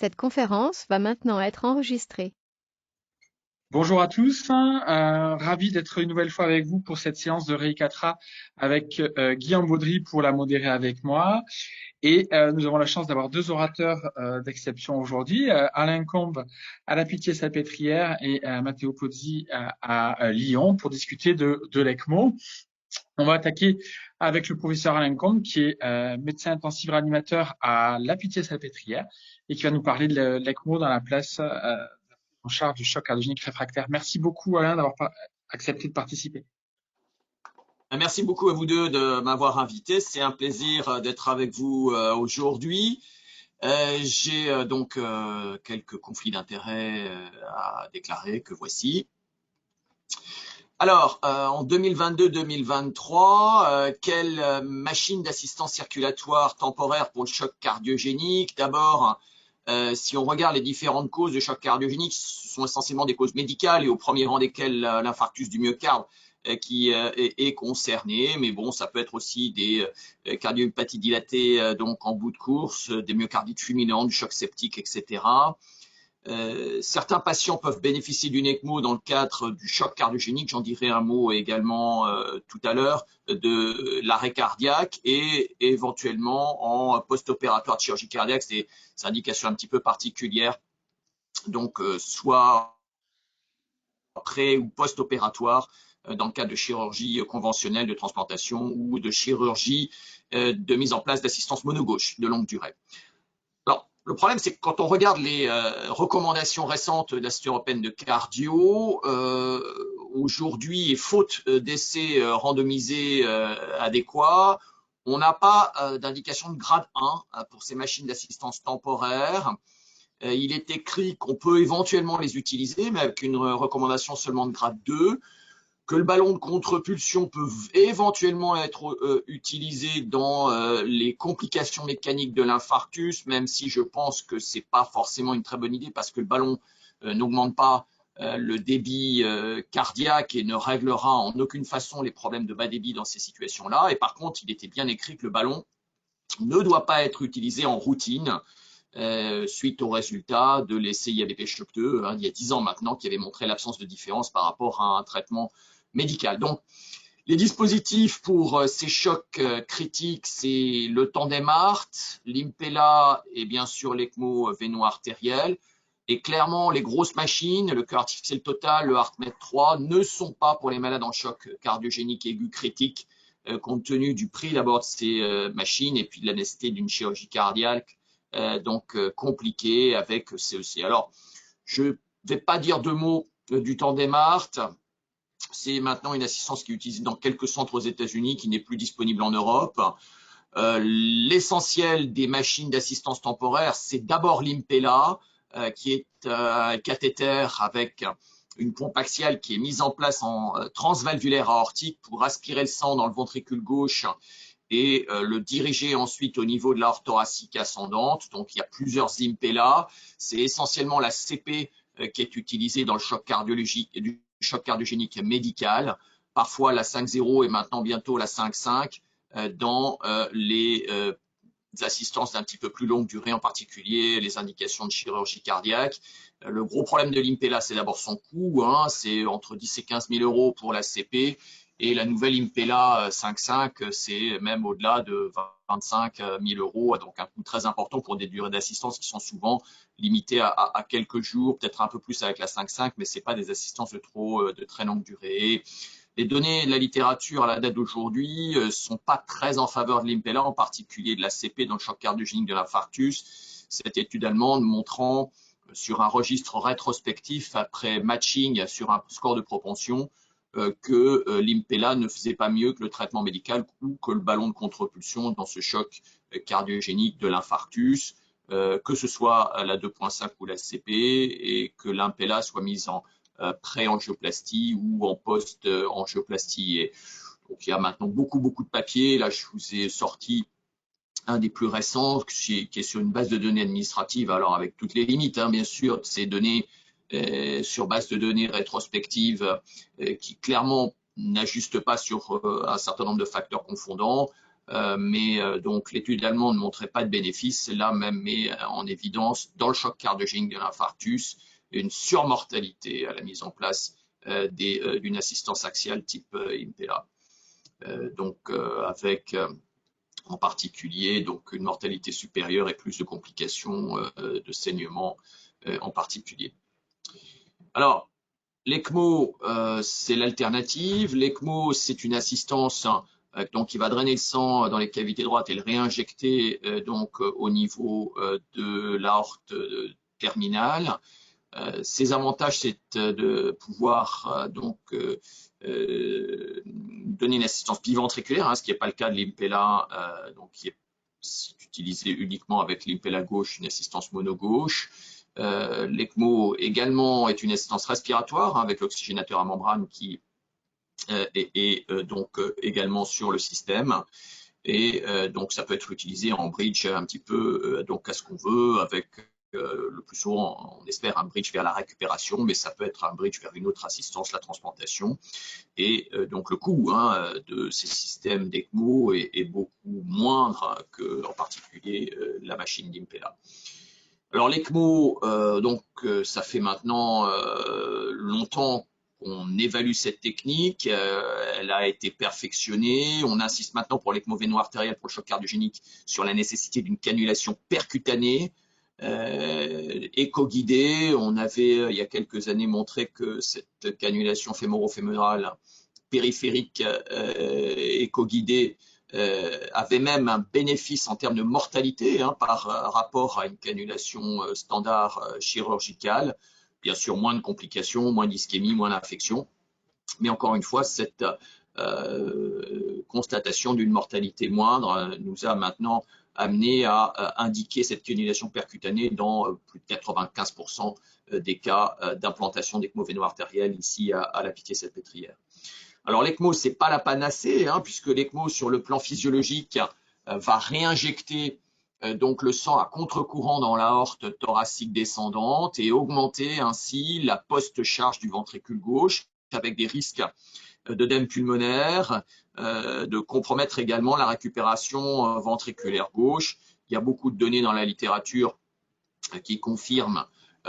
Cette conférence va maintenant être enregistrée. Bonjour à tous, ravi d'être une nouvelle fois avec vous pour cette séance de Reikatra avec Guillaume Baudry pour la modérer avec moi. Et nous avons la chance d'avoir deux orateurs d'exception aujourd'hui, Alain Combe à la Pitié-Salpêtrière et Matteo Pozzi à Lyon pour discuter de l'ECMO. On va attaquer avec le professeur Alain Combe qui est médecin intensif réanimateur à la Pitié-Salpêtrière et qui va nous parler de l'ECMO dans la place en charge du choc cardiogénique réfractaire. Merci beaucoup Alain d'avoir accepté de participer. Merci beaucoup à vous deux de m'avoir invité. C'est un plaisir d'être avec vous aujourd'hui. J'ai donc quelques conflits d'intérêts à déclarer que voici. Alors, en 2022-2023, quelle machine d'assistance circulatoire temporaire pour le choc cardiogénique? D'abord, si on regarde les différentes causes de choc cardiogénique, ce sont essentiellement des causes médicales et au premier rang desquelles l'infarctus du myocarde qui est concerné. Mais bon, ça peut être aussi des cardiomyopathies dilatées donc en bout de course, des myocardites fulminantes, du choc septique, etc. Certains patients peuvent bénéficier d'une ECMO dans le cadre du choc cardiogénique, j'en dirai un mot également tout à l'heure, de l'arrêt cardiaque et éventuellement en post-opératoire de chirurgie cardiaque, c'est des indications un petit peu particulières, donc soit pré ou post-opératoire dans le cas de chirurgie conventionnelle de transplantation ou de chirurgie de mise en place d'assistance monogauche de longue durée. Alors, le problème, c'est que quand on regarde les recommandations récentes de la Société européenne de cardio, aujourd'hui, et faute d'essais randomisés adéquats, on n'a pas d'indication de grade 1 pour ces machines d'assistance temporaire. Il est écrit qu'on peut éventuellement les utiliser, mais avec une recommandation seulement de grade 2. Que le ballon de contre-pulsion peut éventuellement être utilisé dans les complications mécaniques de l'infarctus, même si je pense que ce n'est pas forcément une très bonne idée parce que le ballon n'augmente pas le débit cardiaque et ne réglera en aucune façon les problèmes de bas débit dans ces situations-là. Et par contre, il était bien écrit que le ballon ne doit pas être utilisé en routine suite au résultat de l'essai IABP Choc 2, il y a 10 ans maintenant, qui avait montré l'absence de différence par rapport à un traitement médical. Donc, les dispositifs pour ces chocs critiques, c'est le tandem ART, l'Impella et bien sûr l'ECMO véno-artériel. Et clairement, les grosses machines, le cœur artificiel total, le HeartMate 3, ne sont pas pour les malades en choc cardiogénique aigu critique, compte tenu du prix d'abord de ces machines et puis de la nécessité d'une chirurgie cardiaque donc compliquée avec CEC. Alors, je ne vais pas dire deux mots du tandem ART. C'est maintenant une assistance qui est utilisée dans quelques centres aux États-Unis, qui n'est plus disponible en Europe. L'essentiel des machines d'assistance temporaire, c'est d'abord l'Impella, qui est un cathéter avec une pompe axiale qui est mise en place en transvalvulaire aortique pour aspirer le sang dans le ventricule gauche et le diriger ensuite au niveau de l'aorte thoracique ascendante. Donc, il y a plusieurs Impella. C'est essentiellement la CP qui est utilisée dans le choc cardiologique et du choc cardiogénique médical, parfois la 5.0 et maintenant bientôt la 5.5 dans les assistances d'un petit peu plus longue durée, en particulier les indications de chirurgie cardiaque. Le gros problème de l'Impella, c'est d'abord son coût, c'est entre 10 et 15 000 euros pour la CP, et la nouvelle Impella 5.5, c'est même au-delà de 25 000 euros, donc un coût très important pour des durées d'assistance qui sont souvent limitées à quelques jours, peut-être un peu plus avec la 5.5, mais ce n'est pas des assistances de très longue durée. Les données de la littérature à la date d'aujourd'hui ne sont pas très en faveur de l'Impella, en particulier de la CP dans le choc cardiogénique de l'infarctus. Cette étude allemande montrant sur un registre rétrospectif après matching sur un score de propension que l'Impella ne faisait pas mieux que le traitement médical ou que le ballon de contre-pulsion dans ce choc cardiogénique de l'infarctus, que ce soit à la 2.5 ou la CP, et que l'Impella soit mise en pré-angioplastie ou en post-angioplastie. Et donc, il y a maintenant beaucoup de papiers. Là, je vous ai sorti un des plus récents qui est sur une base de données administrative, alors avec toutes les limites, bien sûr, de ces données sur base de données rétrospectives qui clairement n'ajustent pas sur un certain nombre de facteurs confondants. donc l'étude allemande ne montrait pas de bénéfice. Celle-là même met en évidence dans le choc cardiogénique de l'infarctus une surmortalité à la mise en place d'une assistance axiale type Impella. Avec en particulier donc une mortalité supérieure et plus de complications de saignement en particulier. Alors, l'ECMO, c'est l'alternative. L'ECMO, c'est une assistance donc qui va drainer le sang dans les cavités droites et le réinjecter au niveau de l'aorte terminale. Ses avantages, c'est de pouvoir donner une assistance biventriculaire, ce qui n'est pas le cas de l'Impella, qui est utilisé uniquement avec l'Impella gauche, une assistance mono-gauche. L'ECMO également est une assistance respiratoire avec l'oxygénateur à membrane qui est également sur le système. Et donc ça peut être utilisé en bridge un petit peu à ce qu'on veut, avec le plus souvent on espère un bridge vers la récupération, mais ça peut être un bridge vers une autre assistance, la transplantation. Et donc le coût de ces systèmes d'ECMO est beaucoup moindre que en particulier la machine d'Impella. Alors l'ECMO, ça fait maintenant longtemps qu'on évalue cette technique, elle a été perfectionnée, on insiste maintenant pour l'ECMO véno-artériel pour le choc cardiogénique sur la nécessité d'une cannulation percutanée, éco-guidée. On avait il y a quelques années montré que cette cannulation fémoro-fémorale périphérique éco-guidée avait même un bénéfice en termes de mortalité par rapport à une cannulation standard chirurgicale. Bien sûr, moins de complications, moins d'ischémie, moins d'infection. Mais encore une fois, cette constatation d'une mortalité moindre nous a maintenant amené à indiquer cette cannulation percutanée dans plus de 95% des cas d'implantation d'ECMO véno-artériel ici à la Pitié-Salpêtrière. Alors l'ECMO, c'est pas la panacée, puisque l'ECMO sur le plan physiologique va réinjecter donc le sang à contre-courant dans l'aorte thoracique descendante et augmenter ainsi la post-charge du ventricule gauche avec des risques d'œdème pulmonaire, de compromettre également la récupération ventriculaire gauche. Il y a beaucoup de données dans la littérature qui confirment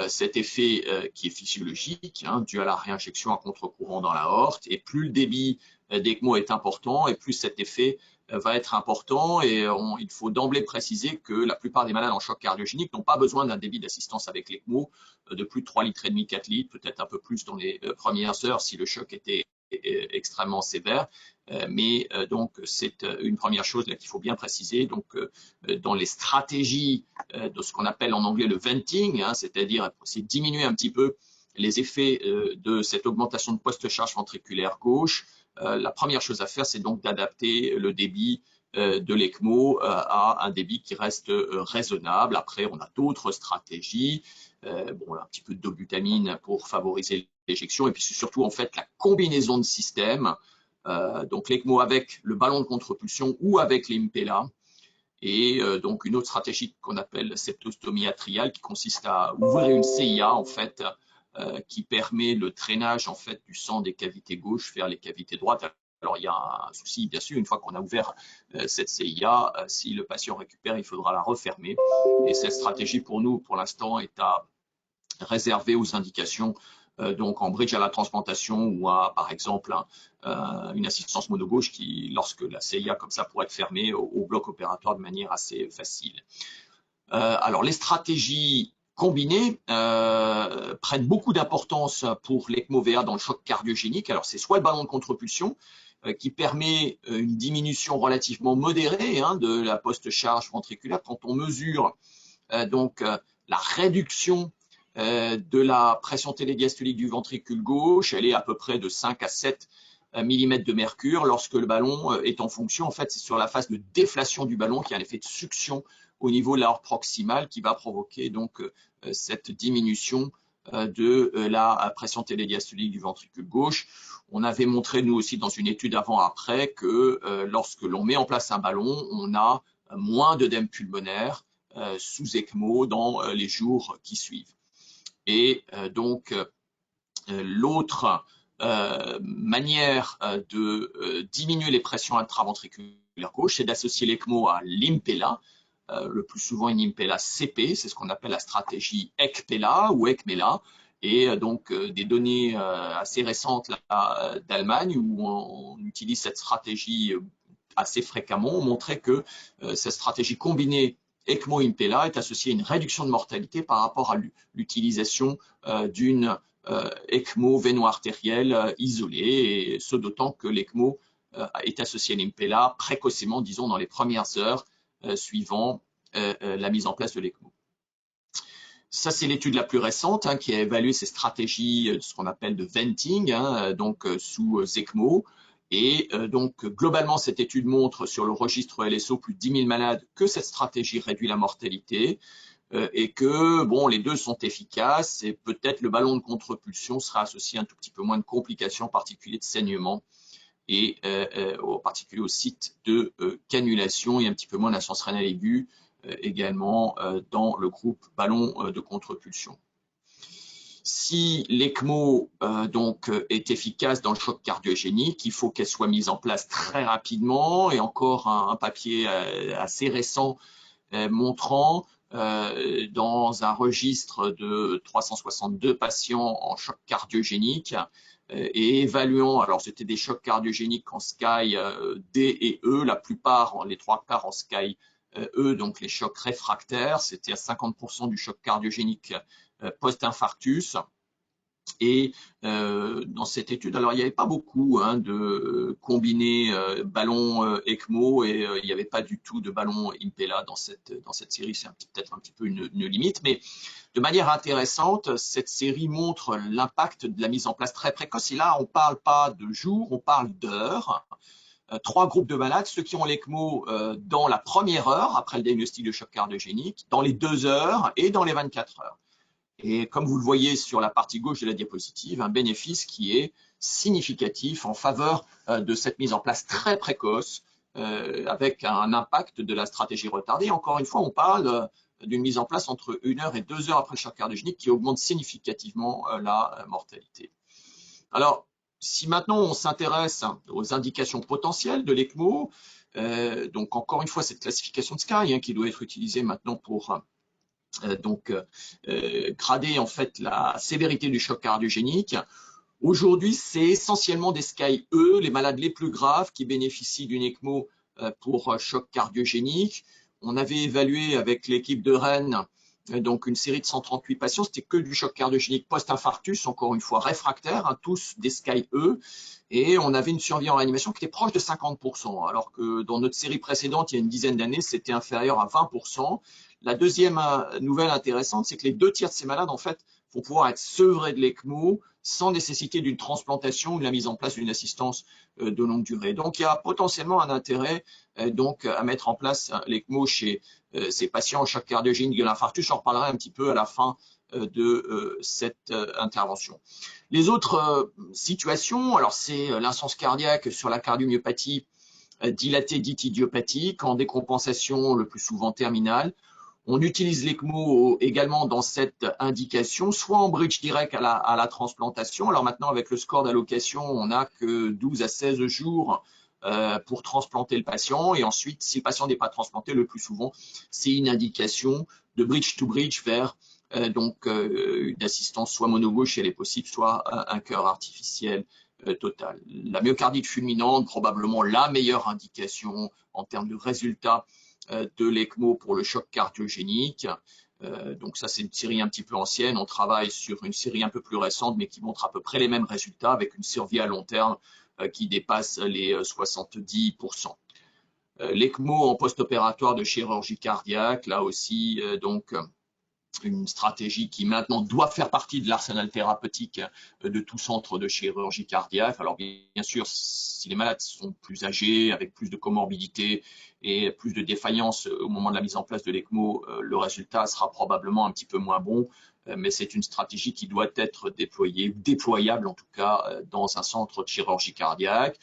cet effet qui est physiologique, dû à la réinjection à contre-courant dans l'aorte, et plus le débit d'ECMO est important, et plus cet effet va être important. Et il faut d'emblée préciser que la plupart des malades en choc cardiogénique n'ont pas besoin d'un débit d'assistance avec l'ECMO de plus de 3,5 litres, 4 litres, peut-être un peu plus dans les premières heures si le choc était extrêmement sévère, mais donc c'est une première chose qu'il faut bien préciser. Donc dans les stratégies de ce qu'on appelle en anglais le venting, c'est-à-dire essayer de diminuer un petit peu les effets de cette augmentation de post-charge ventriculaire gauche, la première chose à faire, c'est donc d'adapter le débit de l'ECMO à un débit qui reste raisonnable. Après, on a d'autres stratégies, un petit peu de dobutamine pour favoriser l'éjection, et puis surtout en fait la combinaison de systèmes, donc l'ECMO avec le ballon de contre-pulsion ou avec l'Impella, et donc une autre stratégie qu'on appelle septostomie atriale qui consiste à ouvrir une CIA en fait, qui permet le drainage en fait du sang des cavités gauches vers les cavités droites. Alors il y a un souci bien sûr, une fois qu'on a ouvert cette CIA, si le patient récupère, il faudra la refermer, et cette stratégie pour nous pour l'instant est à réserver aux indications donc en bridge à la transplantation ou à, par exemple, une assistance mono-gauche qui, lorsque la CIA comme ça pourrait être fermée au bloc opératoire de manière assez facile. Alors, les stratégies combinées prennent beaucoup d'importance pour l'ECMO VA dans le choc cardiogénique. Alors, c'est soit le ballon de contre-pulsion qui permet une diminution relativement modérée de la post-charge ventriculaire quand on mesure la réduction de la pression télédiastolique du ventricule gauche. Elle est à peu près de 5 à 7 mm de mercure lorsque le ballon est en fonction. En fait, c'est sur la phase de déflation du ballon qu'il y a un effet de succion au niveau de l'aorte proximale qui va provoquer donc cette diminution de la pression télédiastolique du ventricule gauche. On avait montré, nous aussi, dans une étude avant-après, que lorsque l'on met en place un ballon, on a moins d'œdème pulmonaire sous ECMO dans les jours qui suivent. Et donc, l'autre manière de diminuer les pressions intraventriculaires gauche, c'est d'associer l'ECMO à l'Impella, le plus souvent une Impella CP, c'est ce qu'on appelle la stratégie ECPella ou ECMELA, et donc des données assez récentes d'Allemagne où on utilise cette stratégie assez fréquemment ont montré que cette stratégie combinée ECMO-Impella est associée à une réduction de mortalité par rapport à l'utilisation d'une ECMO véno-artérielle isolée, et ce d'autant que l'ECMO est associé à l'Impella précocement, disons dans les premières heures suivant la mise en place de l'ECMO. Ça, c'est l'étude la plus récente qui a évalué ces stratégies, ce qu'on appelle de venting, donc sous ECMO. Et donc, globalement, cette étude montre sur le registre LSO plus de 10 000 malades que cette stratégie réduit la mortalité et que, bon, les deux sont efficaces et peut-être le ballon de contre-pulsion sera associé à un tout petit peu moins de complications, en particulier de saignement et en particulier au site de cannulation et un petit peu moins d'insuffisance rénale aiguë également dans le groupe ballon de contre-pulsion. Si l'ECMO donc est efficace dans le choc cardiogénique, il faut qu'elle soit mise en place très rapidement, et encore un papier assez récent montrant dans un registre de 362 patients en choc cardiogénique et évaluant, alors c'était des chocs cardiogéniques en SCAI D et E, la plupart, les trois quarts en SCAI E, donc les chocs réfractaires, c'était à 50% du choc cardiogénique post-infarctus. Et dans cette étude, alors il n'y avait pas beaucoup de combinés ballon ECMO et il n'y avait pas du tout de ballon Impella dans cette série. C'est peut-être un petit peu une limite, mais de manière intéressante, cette série montre l'impact de la mise en place très précoce. Et là, on ne parle pas de jours, on parle d'heures. Trois groupes de malades, ceux qui ont l'ECMO dans la première heure après le diagnostic de choc cardiogénique, dans les 2 heures et dans les 24 heures. Et comme vous le voyez sur la partie gauche de la diapositive, un bénéfice qui est significatif en faveur de cette mise en place très précoce avec un impact de la stratégie retardée. Encore une fois, on parle d'une mise en place entre 1 heure et 2 heures après le choc cardiogénique qui augmente significativement la mortalité. Alors, si maintenant on s'intéresse aux indications potentielles de l'ECMO, donc encore une fois cette classification de SCAI qui doit être utilisée maintenant pour grader en fait la sévérité du choc cardiogénique. Aujourd'hui, c'est essentiellement des SCAI E, les malades les plus graves qui bénéficient d'une ECMO pour choc cardiogénique. On avait évalué avec l'équipe de Rennes donc une série de 138 patients, c'était que du choc cardiogénique post-infarctus, encore une fois réfractaire, tous des SCAI E, et on avait une survie en réanimation qui était proche de 50%, alors que dans notre série précédente, il y a une dizaine d'années, c'était inférieur à 20%. La deuxième nouvelle intéressante, c'est que les 2 tiers de ces malades, en fait, vont pouvoir être sevrés de l'ECMO sans nécessité d'une transplantation ou de la mise en place d'une assistance de longue durée. Donc, il y a potentiellement un intérêt donc à mettre en place l'ECMO chez ces patients en choc cardiogénique de l'infarctus. J'en reparlerai un petit peu à la fin de cette intervention. Les autres situations, alors c'est l'insuffisance cardiaque sur la cardiomyopathie dilatée dite idiopathique, en décompensation le plus souvent terminale. On utilise l'ECMO également dans cette indication, soit en bridge direct à la transplantation. Alors maintenant, avec le score d'allocation, on n'a que 12 à 16 jours pour transplanter le patient. Et ensuite, si le patient n'est pas transplanté, le plus souvent, c'est une indication de bridge to bridge vers donc une assistance soit monogauche si elle est possible, soit un cœur artificiel total. La myocardite fulminante, probablement la meilleure indication en termes de résultats de l'ECMO pour le choc cardiogénique. Donc ça, c'est une série un petit peu ancienne. On travaille sur une série un peu plus récente, mais qui montre à peu près les mêmes résultats avec une survie à long terme qui dépasse les 70%. L'ECMO en post-opératoire de chirurgie cardiaque, là aussi, donc une stratégie qui maintenant doit faire partie de l'arsenal thérapeutique de tout centre de chirurgie cardiaque. Alors bien sûr, si les malades sont plus âgés, avec plus de comorbidité et plus de défaillance au moment de la mise en place de l'ECMO, le résultat sera probablement un petit peu moins bon, mais c'est une stratégie qui doit être déployée, déployable en tout cas, dans un centre de chirurgie cardiaque.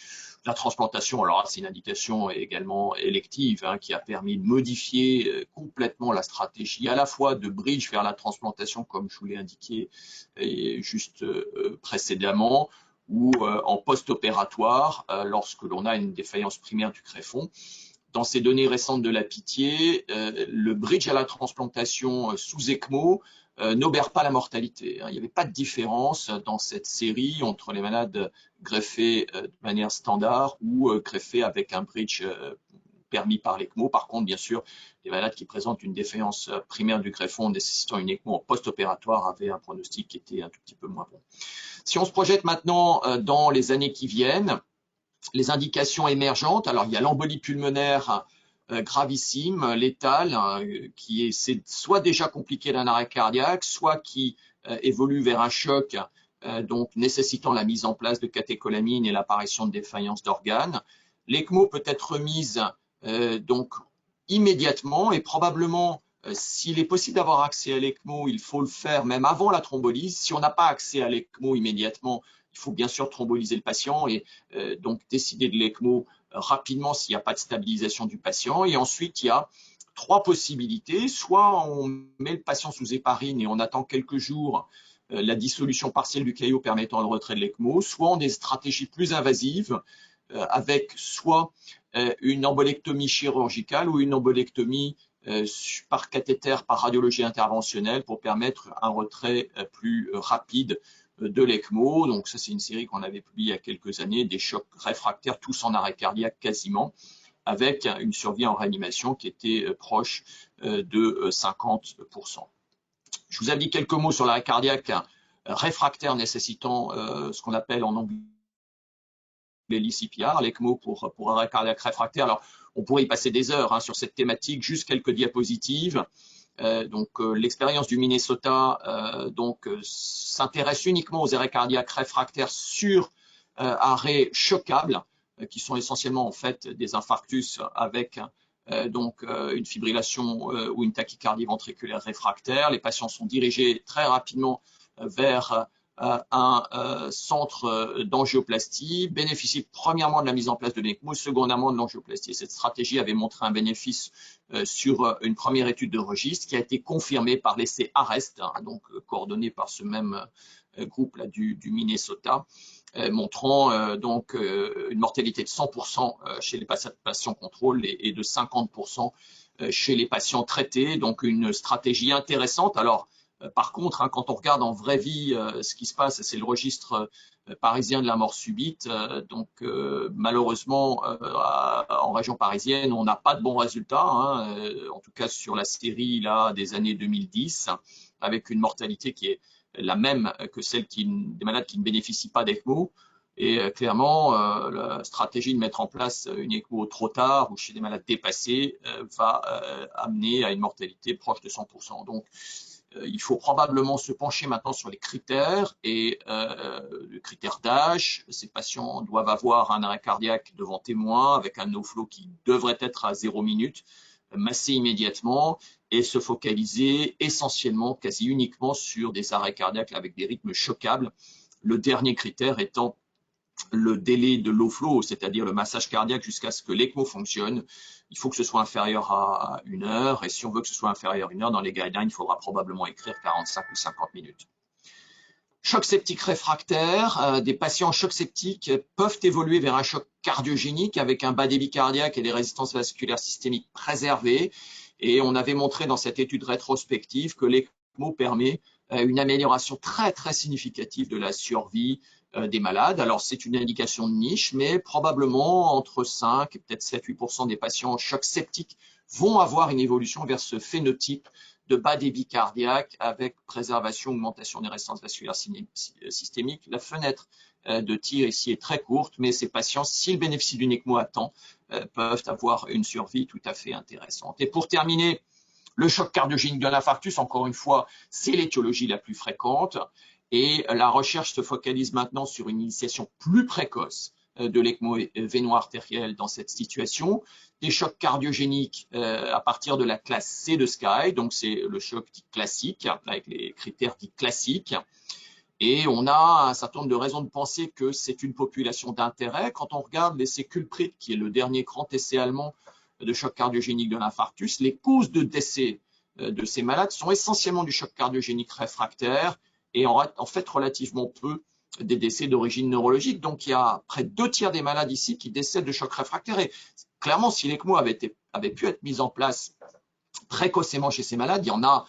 La transplantation, alors c'est une indication également élective qui a permis de modifier complètement la stratégie à la fois de bridge vers la transplantation, comme je vous l'ai indiqué juste précédemment, ou en post-opératoire lorsque l'on a une défaillance primaire du greffon. Dans ces données récentes de la Pitié, le bridge à la transplantation sous ECMO n'obère pas la mortalité. Il n'y avait pas de différence dans cette série entre les malades greffés de manière standard ou greffés avec un bridge permis par l'ECMO. Par contre, bien sûr, les malades qui présentent une défaillance primaire du greffon nécessitant une ECMO en post-opératoire avaient un pronostic qui était un tout petit peu moins bon. Si on se projette maintenant dans les années qui viennent, les indications émergentes, alors il y a l'embolie pulmonaire gravissime, létale, qui est soit déjà compliquée d'un arrêt cardiaque, soit qui évolue vers un choc, donc nécessitant la mise en place de catécholamine et l'apparition de défaillance d'organes. L'ECMO peut être remise donc immédiatement et probablement, s'il est possible d'avoir accès à l'ECMO, il faut le faire même avant la thrombolyse. Si on n'a pas accès à l'ECMO immédiatement, il faut bien sûr thromboliser le patient et donc décider de l'ECMO rapidement s'il n'y a pas de stabilisation du patient. Et ensuite, il y a 3 possibilités. Soit on met le patient sous héparine et on attend quelques jours la dissolution partielle du caillot permettant le retrait de l'ECMO. Soit on a des stratégies plus invasives avec soit une embolectomie chirurgicale ou une embolectomie par cathéter, par radiologie interventionnelle pour permettre un retrait plus rapide de l'ECMO. Donc ça, c'est une série qu'on avait publiée il y a quelques années, des chocs réfractaires, tous en arrêt cardiaque quasiment, avec une survie en réanimation qui était proche de 50%. Je vous avais dit quelques mots sur l'arrêt cardiaque réfractaire nécessitant ce qu'on appelle en anglais l'ICPR, l'ECMO pour arrêt cardiaque réfractaire. Alors, on pourrait y passer des heures sur cette thématique, juste quelques diapositives. L'expérience du Minnesota s'intéresse uniquement aux arrêts cardiaques réfractaires sur arrêts chocables, qui sont essentiellement en fait des infarctus avec une fibrillation ou une tachycardie ventriculaire réfractaire. Les patients sont dirigés très rapidement vers un centre d'angioplastie, bénéficie premièrement de la mise en place de l'ECMO, secondement de l'angioplastie. Cette stratégie avait montré un bénéfice sur une première étude de registre qui a été confirmée par l'essai ARREST, donc coordonné par ce même groupe là du Minnesota, montrant une mortalité de 100% chez les patients contrôle et de 50% chez les patients traités, donc une stratégie intéressante. Alors, par contre, quand on regarde en vraie vie ce qui se passe, c'est le registre parisien de la mort subite. Malheureusement, en région parisienne, on n'a pas de bons résultats, en tout cas sur la série là, des années 2010, avec une mortalité qui est la même que celle des malades qui ne bénéficient pas d'ECMO. Et clairement, la stratégie de mettre en place une ECMO trop tard ou chez des malades dépassés va amener à une mortalité proche de 100%. Donc, il faut probablement se pencher maintenant sur les critères et le critère d'âge. Ces patients doivent avoir un arrêt cardiaque devant témoin avec un no-flow qui devrait être à 0 minutes, massé immédiatement et se focaliser essentiellement, quasi uniquement sur des arrêts cardiaques avec des rythmes chocables. Le dernier critère étant le délai de low flow, c'est-à-dire le massage cardiaque jusqu'à ce que l'ECMO fonctionne. Il faut que ce soit inférieur à 1 heure. Et si on veut que ce soit inférieur à 1 heure, dans les guidelines, il faudra probablement écrire 45 ou 50 minutes. Choc septique réfractaire. Des patients en choc septique peuvent évoluer vers un choc cardiogénique avec un bas débit cardiaque et des résistances vasculaires systémiques préservées. Et on avait montré dans cette étude rétrospective que l'ECMO permet une amélioration très, très significative de la survie des malades. Alors, c'est une indication de niche, mais probablement entre 5 et peut-être 7-8% des patients en choc septique vont avoir une évolution vers ce phénotype de bas débit cardiaque avec préservation, augmentation des résistances vasculaires systémiques. La fenêtre de tir ici est très courte, mais ces patients, s'ils bénéficient d'une ECMO à temps, peuvent avoir une survie tout à fait intéressante. Et pour terminer, le choc cardiogénique de l'infarctus, encore une fois, c'est l'étiologie la plus fréquente. Et la recherche se focalise maintenant sur une initiation plus précoce de l'ECMO véno-artériel dans cette situation. Des chocs cardiogéniques à partir de la classe C de SCAI, donc c'est le choc dit classique, avec les critères dits classiques. Et on a un certain nombre de raisons de penser que c'est une population d'intérêt. Quand on regarde l'essai CULPRIT, qui est le dernier grand essai allemand de choc cardiogénique de l'infarctus, les causes de décès de ces malades sont essentiellement du choc cardiogénique réfractaire, et en fait relativement peu des décès d'origine neurologique. Donc, il y a près de 2 tiers des malades ici qui décèdent de choc réfractaire. Et clairement, si l'ECMO avait pu être mise en place précocement chez ces malades, il y en a,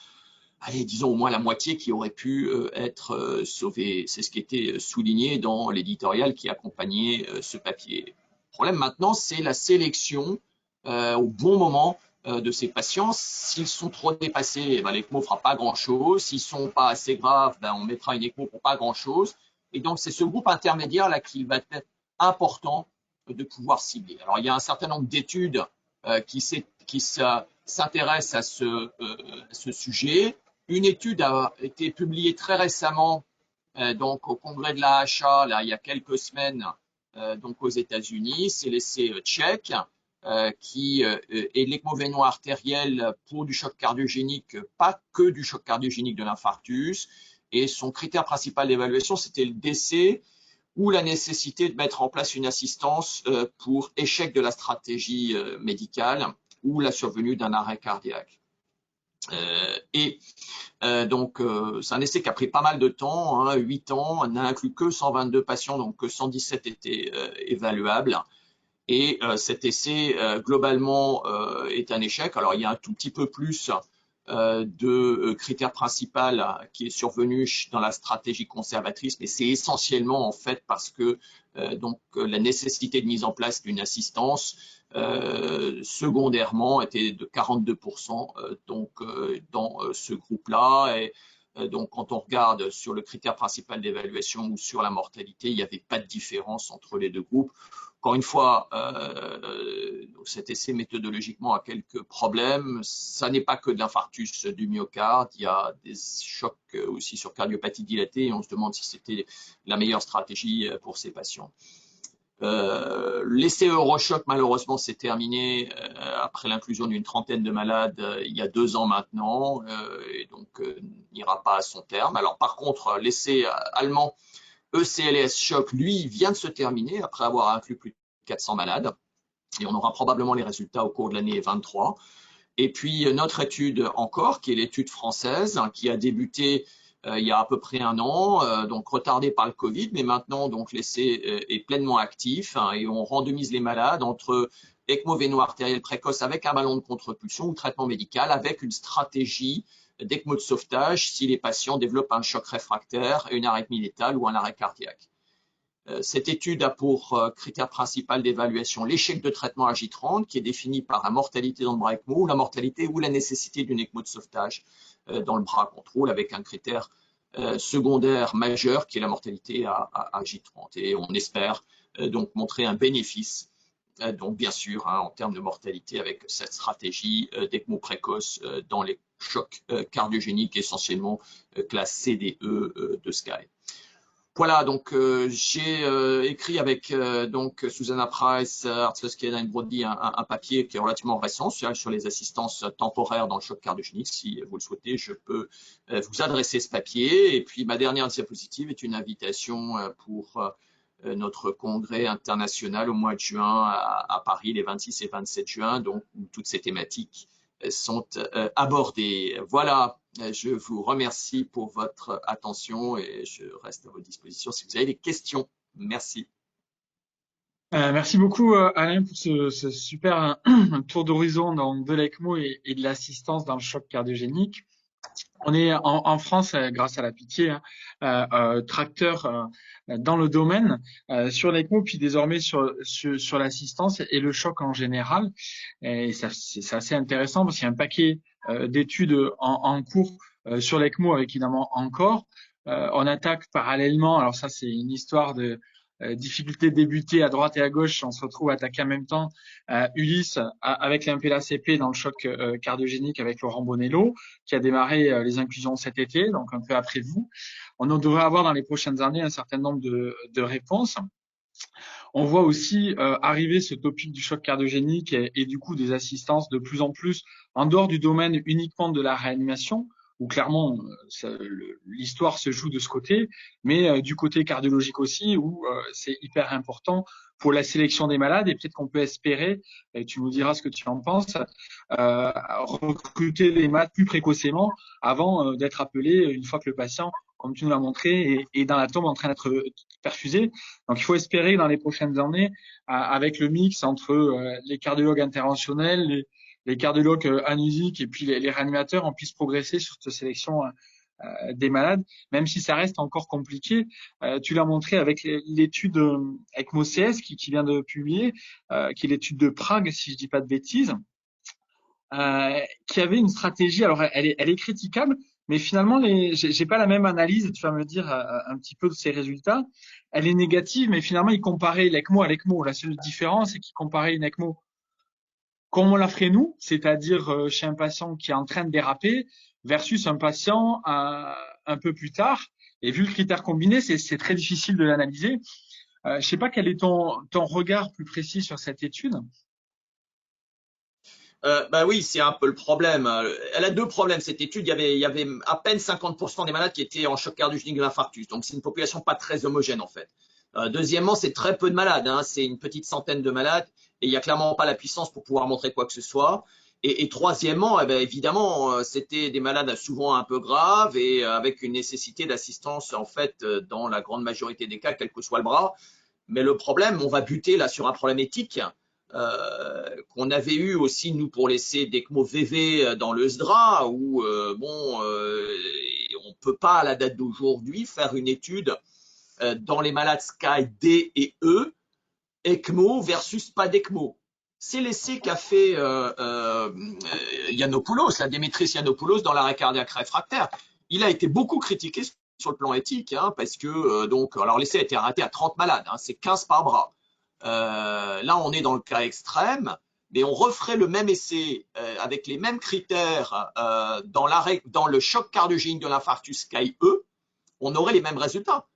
allez, disons au moins la moitié qui aurait pu être sauvée. C'est ce qui était souligné dans l'éditorial qui accompagnait ce papier. Le problème maintenant, c'est la sélection au bon moment de ces patients. S'ils sont trop dépassés, ben, l'ECMO ne fera pas grand-chose. S'ils ne sont pas assez graves, ben, on mettra une ECMO pour pas grand-chose. Et donc, c'est ce groupe intermédiaire là qu'il va être important de pouvoir cibler. Alors, il y a un certain nombre d'études qui s'intéressent à ce sujet. Une étude a été publiée très récemment donc au congrès de l'AHA là, il y a quelques semaines donc aux États-Unis. C'est l'essai tchèque qui est l'ECMO véno-artériel pour du choc cardiogénique, pas que du choc cardiogénique de l'infarctus. Et son critère principal d'évaluation, c'était le décès ou la nécessité de mettre en place une assistance pour échec de la stratégie médicale ou la survenue d'un arrêt cardiaque. Donc, c'est un essai qui a pris pas mal de temps, hein, 8 ans, on n'a inclus que 122 patients, donc que 117 étaient évaluables. Et cet essai, globalement, est un échec. Alors, il y a un tout petit peu plus de critères principaux qui est survenu dans la stratégie conservatrice, mais c'est essentiellement en fait parce que la nécessité de mise en place d'une assistance secondairement était de 42% dans ce groupe-là. Et donc, quand on regarde sur le critère principal d'évaluation ou sur la mortalité, il n'y avait pas de différence entre les deux groupes. Encore une fois, cet essai méthodologiquement a quelques problèmes. Ça n'est pas que de l'infarctus du myocarde. Il y a des chocs aussi sur cardiopathie dilatée et on se demande si c'était la meilleure stratégie pour ces patients. L'essai Eurochoc, malheureusement, s'est terminé après l'inclusion d'une trentaine de malades il y a 2 ans maintenant et donc n'ira pas à son terme. Alors, par contre, l'essai allemand ECLS Choc, lui, vient de se terminer après avoir inclus plus de 400 malades. Et on aura probablement les résultats au cours de l'année 23. Et puis, notre étude encore, qui est l'étude française, hein, qui a débuté il y a à peu près 1 an, donc retardée par le Covid, mais maintenant, donc, l'essai est pleinement actif hein, et on randomise les malades entre ECMO véno-artériel précoce avec un ballon de contre-pulsion ou traitement médical avec une stratégie d'ECMO de sauvetage si les patients développent un choc réfractaire, une arythmie létale ou un arrêt cardiaque. Cette étude a pour critère principal d'évaluation l'échec de traitement à J30 qui est défini par la mortalité dans le bras ECMO ou la mortalité ou la nécessité d'une ECMO de sauvetage dans le bras contrôle avec un critère secondaire majeur qui est la mortalité à J30. Et on espère donc montrer un bénéfice donc bien sûr hein, en termes de mortalité avec cette stratégie d'ECMO précoce dans les chocs cardiogéniques essentiellement classe CDE de Sky. Voilà, donc j'ai écrit avec donc Susanna Price, Artsluski et Brody un papier qui est relativement récent sur les assistances temporaires dans le choc cardiogénique. Si vous le souhaitez, je peux vous adresser ce papier. Et puis ma dernière diapositive est une invitation pour notre congrès international au mois de juin à Paris, les 26 et 27 juin, donc où toutes ces thématiques sont abordées. Voilà, je vous remercie pour votre attention et je reste à votre disposition si vous avez des questions. Merci. Merci beaucoup Alain pour ce super tour d'horizon de l'ECMO et de l'assistance dans le choc cardiogénique. On est en France, grâce à la Pitié, tracteur dans le domaine sur l'ECMO, puis désormais sur l'assistance et le choc en général. Et c'est assez intéressant parce qu'il y a un paquet d'études en cours sur l'ECMO avec évidemment encore. On attaque parallèlement, alors ça c'est une histoire de difficulté de débuter à droite et à gauche, on se retrouve attaqué en même temps Ulysse avec l'MPLACP dans le choc cardiogénique avec Laurent Bonello, qui a démarré les inclusions cet été, donc un peu après vous. On devrait avoir dans les prochaines années un certain nombre de réponses. On voit aussi arriver ce topic du choc cardiogénique et du coup des assistances de plus en plus en dehors du domaine uniquement de la réanimation, où clairement l'histoire se joue de ce côté, mais du côté cardiologique aussi, où c'est hyper important pour la sélection des malades et peut-être qu'on peut espérer, et tu nous diras ce que tu en penses, recruter les malades plus précocement avant d'être appelé une fois que le patient comme tu nous l'as montré, est dans la tombe en train d'être perfusé. Donc, il faut espérer dans les prochaines années, avec le mix entre les cardiologues interventionnels, les cardiologues anésiques et puis les réanimateurs, on puisse progresser sur cette sélection des malades, même si ça reste encore compliqué. Tu l'as montré avec l'étude ECMO CS qui vient de publier, qui est l'étude de Prague, si je dis pas de bêtises, qui avait une stratégie. Alors, elle est critiquable, mais finalement, j'ai pas la même analyse. Tu vas me dire un petit peu de ces résultats. Elle est négative, mais finalement, il comparait l'ECMO à l'ECMO. La seule différence, c'est qu'il comparait une ECMO comme on la ferait nous, c'est-à-dire chez un patient qui est en train de déraper versus un patient un peu plus tard. Et vu le critère combiné, c'est très difficile de l'analyser. Je sais pas quel est ton regard plus précis sur cette étude. Bah oui, c'est un peu le problème. Elle a deux problèmes, cette étude. Il y avait à peine 50% des malades qui étaient en choc cardiogénique de l'infarctus. Donc, c'est une population pas très homogène, en fait. Deuxièmement, c'est très peu de malades, hein. C'est une petite centaine de malades et il n'y a clairement pas la puissance pour pouvoir montrer quoi que ce soit. Et troisièmement, eh ben, évidemment, c'était des malades souvent un peu graves et avec une nécessité d'assistance, en fait, dans la grande majorité des cas, quel que soit le bras. Mais le problème, on va buter là sur un problème éthique qu'on avait eu aussi, nous, pour laisser d'ECMO VV dans le SDRA, où, bon, on peut pas, à la date d'aujourd'hui, faire une étude dans les malades Sky D et E, ECMO versus pas d'ECMO. C'est l'essai qu'a fait Yiannopoulos, la Démétrius Yiannopoulos, dans l'arrêt cardiaque réfractaire. Il a été beaucoup critiqué sur le plan éthique, hein, parce que, donc, alors l'essai a été arrêté à 30 malades, hein, c'est 15 par bras. Là, on est dans le cas extrême, mais on referait le même essai avec les mêmes critères dans le choc cardiogénique de l'infarctus SCAI-E, on aurait les mêmes résultats.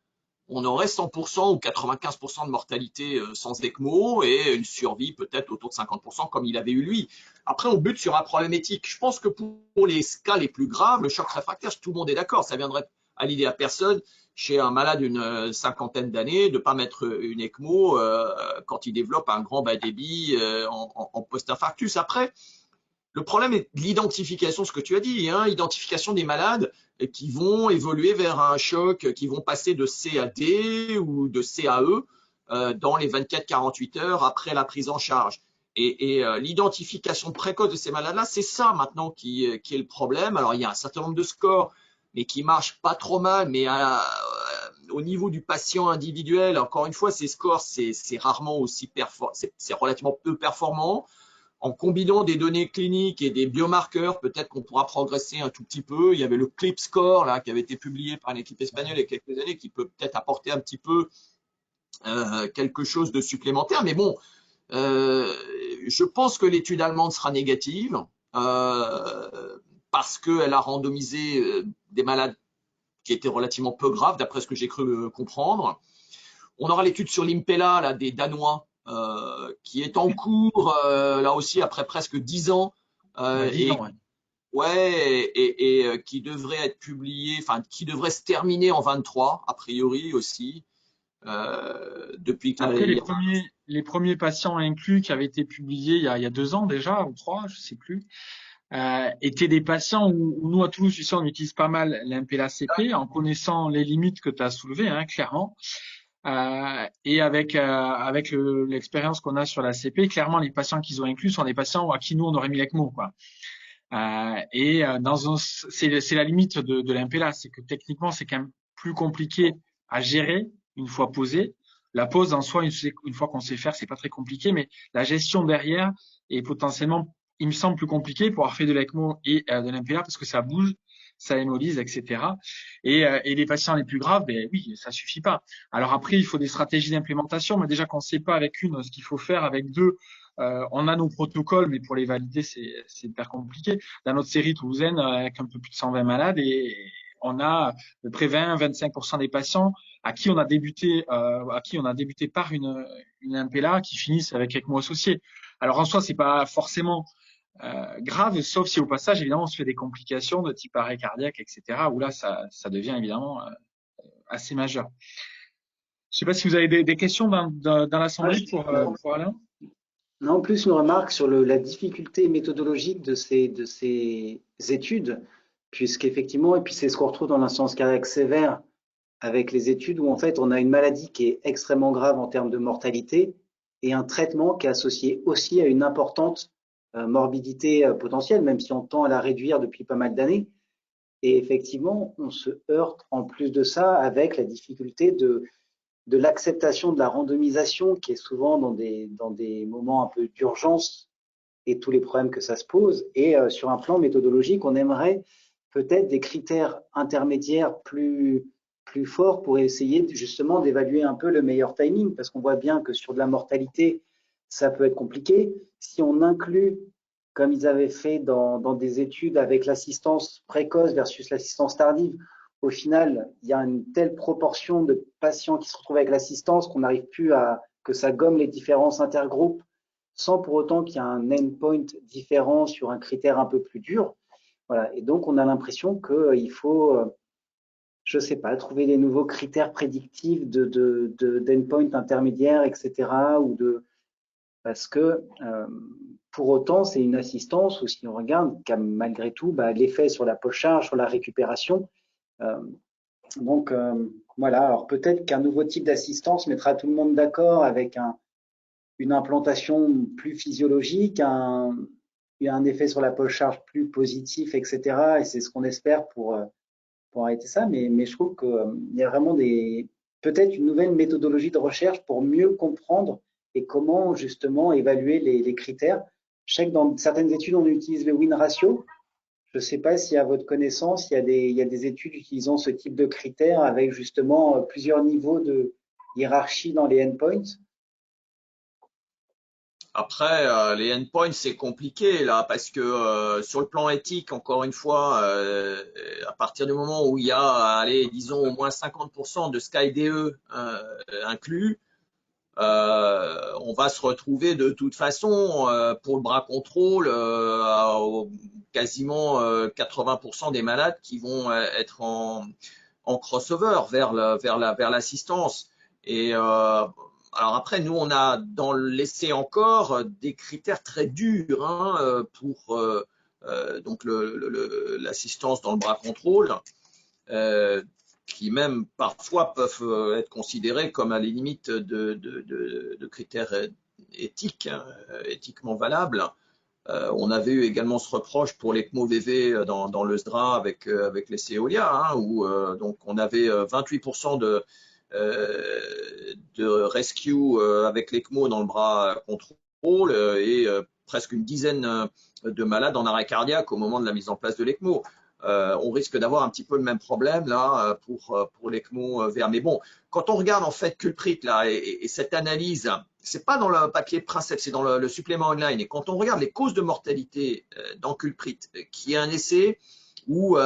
On aurait 100% ou 95% de mortalité sans ECMO et une survie peut-être autour de 50% comme il avait eu lui. Après, on bute sur un problème éthique. Je pense que pour les cas les plus graves, le choc réfractaire, tout le monde est d'accord, ça viendrait à l'idée à personne chez un malade d'une cinquantaine d'années de ne pas mettre une ECMO quand il développe un grand bas débit en post-infarctus. Après, le problème est l'identification, ce que tu as dit, hein, identification des malades qui vont évoluer vers un choc, qui vont passer de C à D ou de C à E dans les 24-48 heures après la prise en charge. Et l'identification précoce de ces malades-là, c'est ça maintenant qui est le problème. Alors, il y a un certain nombre de scores, mais qui marchent pas trop mal, mais au niveau du patient individuel, encore une fois, ces scores, c'est rarement aussi c'est relativement peu performant. En combinant des données cliniques et des biomarqueurs, peut-être qu'on pourra progresser un tout petit peu. Il y avait le CLIP Score là, qui avait été publié par une équipe espagnole il y a quelques années, qui peut peut-être apporter un petit peu quelque chose de supplémentaire. Mais bon, je pense que l'étude allemande sera négative parce qu'elle a randomisé des malades qui étaient relativement peu graves, d'après ce que j'ai cru comprendre. On aura l'étude sur l'Impella là, des Danois, qui est en cours, là aussi, après presque 10 ans. 10 ans, ouais. Ouais, et qui devrait être publié, enfin, qui devrait se terminer en 23, a priori aussi. Depuis Après, les premiers patients inclus qui avaient été publiés il y a 2 ans déjà, ou 3, je sais plus, étaient des patients où nous, à Toulouse, tu sais, on utilise pas mal l'MPLA-CP en connaissant les limites que tu as soulevées, hein, clairement. Et avec l'expérience qu'on a sur la CP, clairement les patients qu'ils ont inclus sont des patients à qui nous on aurait mis l'ECMO, quoi. C'est la limite de l'MPLA, c'est que techniquement c'est quand même plus compliqué à gérer une fois posé. La pose en soi, une fois qu'on sait faire, c'est pas très compliqué, mais la gestion derrière est potentiellement, il me semble, plus compliqué pour avoir fait de l'ECMO et de l'MPLA parce que ça bouge, ça hémolise, etc. Et les patients les plus graves, ben oui, ça suffit pas. Alors après, il faut des stratégies d'implémentation, mais déjà qu'on sait pas avec une ce qu'il faut faire, avec deux, on a nos protocoles, mais pour les valider, c'est hyper compliqué. Dans notre série toulousaine, avec un peu plus de 120 malades, et on a à peu près 20-25% des patients à qui on a débuté par une MPLA qui finissent avec ECMO associé. Alors en soi, c'est pas forcément grave, sauf si au passage, évidemment, on se fait des complications de type arrêt cardiaque, etc., où là, ça devient évidemment assez majeur. Je sais pas si vous avez des questions dans l'assemblée pour Alain. Non, plus une remarque sur la difficulté méthodologique de ces études, puisqu'effectivement, et puis c'est ce qu'on retrouve dans l'insuffisance cardiaque sévère avec les études où en fait on a une maladie qui est extrêmement grave en termes de mortalité et un traitement qui est associé aussi à une importante morbidité potentielle, même si on tend à la réduire depuis pas mal d'années. Et effectivement, on se heurte en plus de ça avec la difficulté de l'acceptation de la randomisation qui est souvent dans des moments un peu d'urgence et tous les problèmes que ça se pose. Et sur un plan méthodologique, on aimerait peut-être des critères intermédiaires plus forts pour essayer justement d'évaluer un peu le meilleur timing, parce qu'on voit bien que sur de la mortalité, ça peut être compliqué. Si on inclut, comme ils avaient fait dans des études avec l'assistance précoce versus l'assistance tardive, au final, il y a une telle proportion de patients qui se retrouvent avec l'assistance qu'on n'arrive plus à que ça gomme les différences intergroupes sans pour autant qu'il y ait un endpoint différent sur un critère un peu plus dur. Voilà. Et donc, on a l'impression qu'il faut, je sais pas, trouver des nouveaux critères prédictifs d'endpoint intermédiaire, etc. Parce que pour autant, c'est une assistance où si on regarde, malgré tout, l'effet sur la poche charge, sur la récupération. Donc, voilà. Alors, peut-être qu'un nouveau type d'assistance mettra tout le monde d'accord avec une implantation plus physiologique, un effet sur la poche charge plus positif, etc. Et c'est ce qu'on espère pour arrêter ça. Mais je trouve qu'il y a vraiment peut-être une nouvelle méthodologie de recherche pour mieux comprendre et comment justement évaluer les critères. Je sais que dans certaines études, on utilise le win ratio. Je ne sais pas si à votre connaissance, il y a des études utilisant ce type de critères avec justement plusieurs niveaux de hiérarchie dans les endpoints. Après, les endpoints, c'est compliqué là, parce que sur le plan éthique, encore une fois, à partir du moment où il y a, allez, disons au moins 50% de SkyDE inclus, on va se retrouver de toute façon pour le bras contrôle à quasiment 80% des malades qui vont être en crossover vers l'assistance. Et alors après, nous, on a dans l'essai encore des critères très durs pour donc l'assistance dans le bras contrôle, qui même parfois peuvent être considérés comme à la limite de critères éthiques, éthiquement valables. On avait eu également ce reproche pour l'ECMO VV dans le SDRA avec l'essai Eolia, où donc on avait 28% de rescue avec l'ECMO dans le bras contrôle et presque une dizaine de malades en arrêt cardiaque au moment de la mise en place de l'ECMO. On risque d'avoir un petit peu le même problème là pour l'ECMO VR. Mais bon, quand on regarde en fait Culprit là et cette analyse, c'est pas dans le papier de Princeps, c'est dans le supplément online. Et quand on regarde les causes de mortalité dans Culprit, qui est un essai où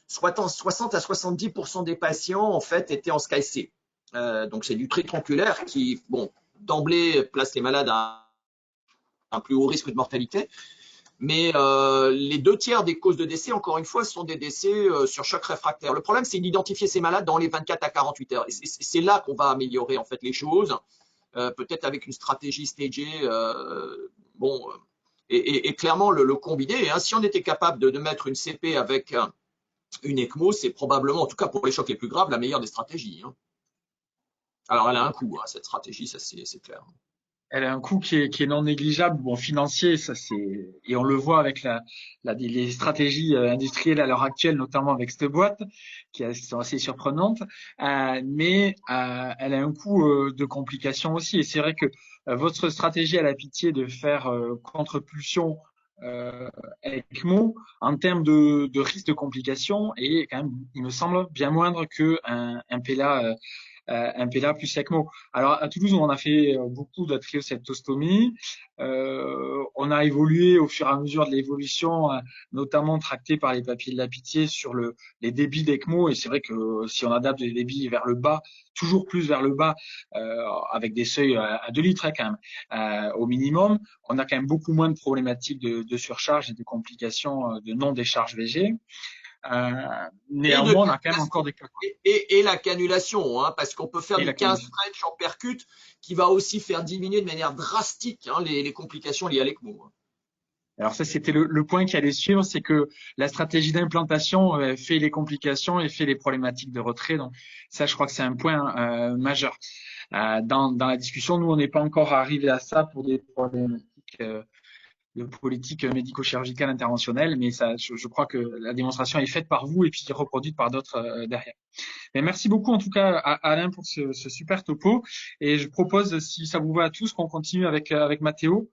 60 à 70% des patients en fait étaient en SkyC. Donc c'est du tritronculaire qui, bon, d'emblée place les malades à un plus haut risque de mortalité. Mais les 2/3 des causes de décès, encore une fois, sont des décès sur choc réfractaire. Le problème, c'est d'identifier ces malades dans les 24 à 48 heures. Et c'est là qu'on va améliorer en fait les choses, peut-être avec une stratégie stagée. Bon, et clairement le combiner. Si on était capable de mettre une CP avec une ECMO, c'est probablement, en tout cas pour les chocs les plus graves, la meilleure des stratégies. Alors, elle a un coût, cette stratégie, ça c'est clair. Elle a un coût qui est non négligeable, bon financier, ça c'est et on le voit avec les stratégies industrielles à l'heure actuelle, notamment avec cette boîte qui sont assez surprenantes, mais elle a un coût de complications aussi. Et c'est vrai que votre stratégie a la pitié de faire contre-pulsion ECMO en termes de risque de complications est quand même, il me semble, bien moindre que un PELA un PELA plus ECMO. Alors à Toulouse, on a fait beaucoup d'atrioseptostomie. On a évolué au fur et à mesure de l'évolution, notamment tracté par les papiers de la pitié sur les débits d'ECMO. Et c'est vrai que si on adapte les débits vers le bas, toujours plus vers le bas, avec des seuils à 2 litres quand même, au minimum, on a quand même beaucoup moins de problématiques de surcharge et de complications de non-décharge VG. Néanmoins, on a quand même encore des cas. Et la cannulation, parce qu'on peut faire du 15 French en percute qui va aussi faire diminuer de manière drastique les complications liées à l'ECMO. Alors ça, c'était le point qui allait suivre, c'est que la stratégie d'implantation fait les complications et fait les problématiques de retrait. Donc ça, je crois que c'est un point majeur. Dans la discussion, nous, on n'est pas encore arrivé à ça pour des problématiques de politique médico-chirurgicale interventionnelle, mais ça, je crois que la démonstration est faite par vous et puis reproduite par d'autres derrière. Mais merci beaucoup en tout cas à Alain pour ce super topo, et je propose, si ça vous va à tous, qu'on continue avec Mathéo